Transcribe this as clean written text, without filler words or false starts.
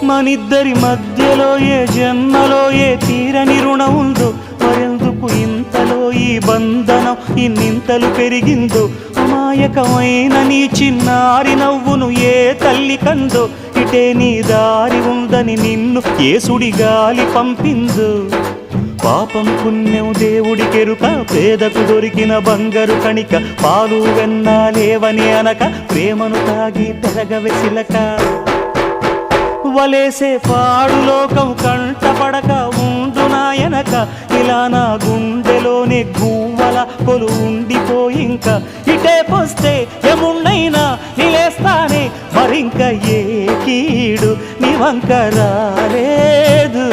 మనిద్దరి మధ్యలో ఏ జన్మలో ఏ తీరని రుణం ఉందో, మరెందుకు ఇంతలో ఈ బంధనం ఇన్నింతలు పెరిగిందో, అమాయకమైన నీ చిన్నారి నవ్వును ఏ తల్లి కందో, ఇటే నీ దారి ఉందని నిన్ను ఏ సుడి గాలి పంపిందో. పాపం పుణ్యం దేవుడికెరుక, పేదకు దొరికిన బంగారు కణిక, పాలు వెన్నాలేవని అనక ప్రేమను తాగి పెరగవెసిలక. వలేసే పాడు లోకం కంటపడక ఉండు నాయనక, ఇలా నా గుండెలోనే గువ్వల కొలు ఉండిపోయింక. ఇటే పోస్తే ఎమున్నైనా నిలేస్తానే, మరింక ఏ కీడు నీ వంక రాలేదు.